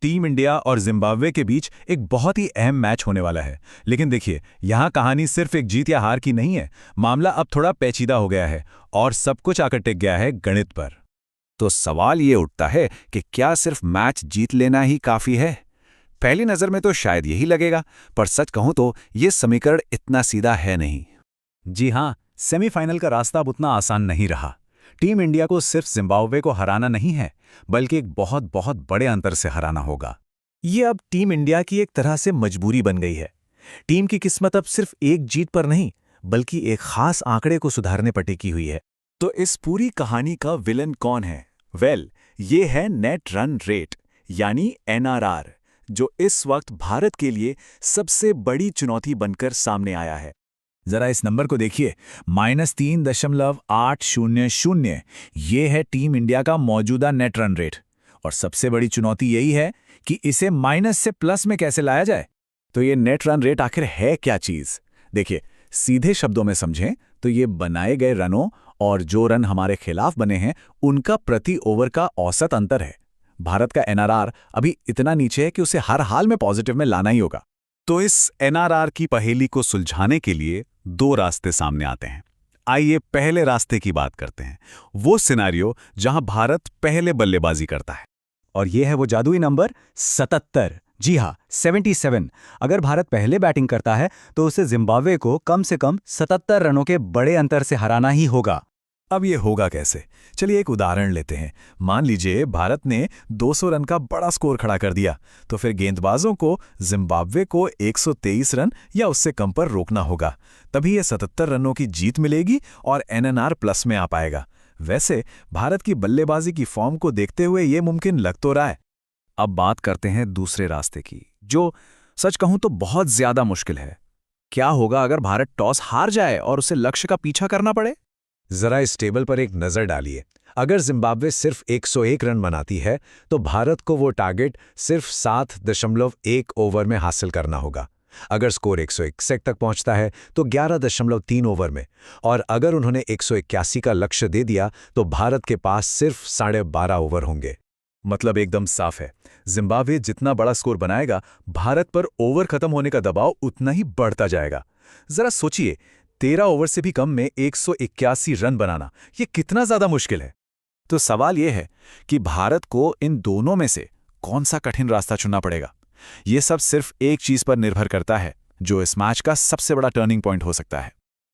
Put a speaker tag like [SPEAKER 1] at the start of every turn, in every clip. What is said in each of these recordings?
[SPEAKER 1] Team India और Zimbabwe के बीच एक बहुत ही अहम मैच होने वाला है। लेकिन देखिए, यहाँ कहानी सिर्फ एक जीत या हार की नहीं है। मामला अब थोड़ा पेचीदा हो गया है और सब कुछ आकर टिक गया है गणित पर।
[SPEAKER 2] तो सवाल ये उठता है कि क्या सिर्फ मैच जीत लेना ही काफी है? पहली नजर में तो शायद यही लगेगा, पर सच कहूं तो ये समीकरण इतना सीधा है नहीं।
[SPEAKER 1] जी हाँ, सेमीफाइनल का रास्ता अब उतना आसान नहीं रहा। टीम इंडिया को सिर्फ जिम्बाब्वे को हराना नहीं है, बल्कि एक बहुत बहुत बड़े अंतर से हराना होगा।
[SPEAKER 3] ये अब टीम इंडिया की एक तरह से मजबूरी बन गई है। टीम की किस्मत अब सिर्फ एक जीत पर नहीं, बल्कि एक खास आंकड़े को सुधारने पर टिकी हुई है।
[SPEAKER 4] तो इस पूरी कहानी का विलन कौन है? ये है नेट रन रेट, यानी एनआरआर, जो इस वक्त भारत के लिए सबसे बड़ी चुनौती बनकर सामने आया है।
[SPEAKER 1] जरा इस नंबर को देखिए, -3.800। ये है टीम इंडिया का मौजूदा नेट रन रेट। और सबसे बड़ी चुनौती यही है कि इसे माइनस से प्लस में कैसे लाया जाए। तो ये नेट रन रेट आखिर है क्या चीज? देखिए, सीधे शब्दों में समझें तो ये बनाए गए रनों और जो रन हमारे खिलाफ बने हैं उनका प्रति ओवर का औसत अंतर है। भारत का एनआरआर अभी इतना नीचे है कि उसे हर हाल में पॉजिटिव में लाना ही होगा।
[SPEAKER 4] तो इस एनआरआर की पहेली को सुलझाने के लिए दो रास्ते सामने आते हैं। आइए पहले रास्ते की बात करते हैं, वो सिनेरियो जहां भारत पहले बल्लेबाजी करता है।
[SPEAKER 1] और ये है वो जादुई नंबर 77। जी हाँ, 77। अगर भारत पहले बैटिंग करता है तो उसे जिम्बाब्वे को कम से कम 77 रनों के बड़े अंतर से हराना ही होगा।
[SPEAKER 4] अब ये होगा कैसे? चलिए एक उदाहरण लेते हैं। मान लीजिए भारत ने 200 रन का बड़ा स्कोर खड़ा कर दिया, तो फिर गेंदबाजों को जिम्बाब्वे को 123 रन या उससे कम पर रोकना होगा। तभी ये 77 रनों की जीत मिलेगी और एनआरआर प्लस में आ पाएगा। वैसे भारत की बल्लेबाजी की फॉर्म को देखते हुए ये मुमकिन लग तो रहा है। अब बात करते हैं दूसरे रास्ते की, जो सच कहूं तो बहुत ज्यादा मुश्किल है। क्या होगा अगर भारत टॉस हार जाए और उसे लक्ष्य का पीछा करना पड़े?
[SPEAKER 3] जरा इस टेबल पर एक नजर डालिए। अगर जिम्बाब्वे सिर्फ 101 रन बनाती है तो भारत को वो टारगेट सिर्फ 7.1 ओवर में हासिल करना होगा। अगर स्कोर 161 तक पहुंचता है तो 11.3 ओवर में, और अगर उन्होंने 181 का लक्ष्य दे दिया तो भारत के पास सिर्फ 12.5 ओवर होंगे।
[SPEAKER 4] मतलब एकदम साफ है, जिम्बाब्वे जितना बड़ा स्कोर बनाएगा, भारत पर ओवर खत्म होने का दबाव उतना ही बढ़ता जाएगा। जरा सोचिए, 13 ओवर से भी कम में 181 रन बनाना, ये कितना ज्यादा मुश्किल है। तो सवाल यह है कि भारत को इन दोनों में से कौन सा कठिन रास्ता चुनना पड़ेगा। ये सब सिर्फ एक चीज पर निर्भर करता है, जो इस मैच का सबसे बड़ा टर्निंग पॉइंट हो सकता है।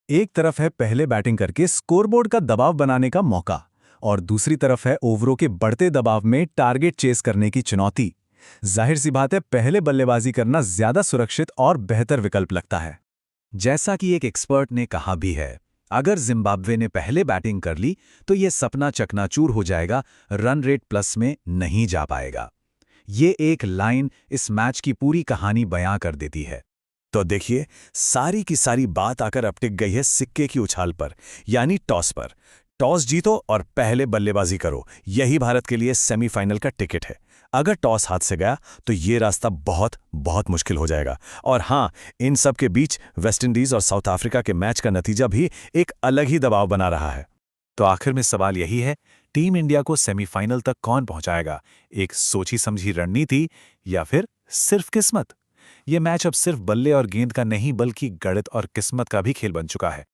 [SPEAKER 1] एक तरफ है पहले बैटिंग करके स्कोरबोर्ड का दबाव बनाने का मौका, और दूसरी तरफ है ओवरों के बढ़ते दबाव में टारगेट चेस करने की चुनौती। जाहिर सी बात है, पहले बल्लेबाजी करना ज्यादा सुरक्षित और बेहतर विकल्प लगता है। जैसा कि एक एक्सपर्ट ने कहा भी है, अगर जिम्बाब्वे ने पहले बैटिंग कर ली तो ये सपना चकनाचूर हो जाएगा, रन रेट प्लस में नहीं जा पाएगा। ये एक लाइन इस मैच की पूरी कहानी बयां कर देती है।
[SPEAKER 4] तो देखिए, सारी की सारी बात आकर अब टिक गई है सिक्के की उछाल पर, यानी टॉस पर। टॉस जीतो और पहले बल्लेबाजी करो, यही भारत के लिए सेमीफाइनल का टिकट है। अगर टॉस हाथ से गया तो ये रास्ता बहुत बहुत मुश्किल हो जाएगा। और हाँ, इन सब के बीच वेस्टइंडीज और साउथ अफ्रीका के मैच का नतीजा भी एक अलग ही दबाव बना रहा है। तो आखिर में सवाल यही है, टीम इंडिया को सेमीफाइनल तक कौन पहुंचाएगा? एक सोची समझी रणनीति या फिर सिर्फ किस्मत? ये मैच अब सिर्फ बल्ले और गेंद का नहीं, बल्कि गणित और किस्मत का भी खेल बन चुका है।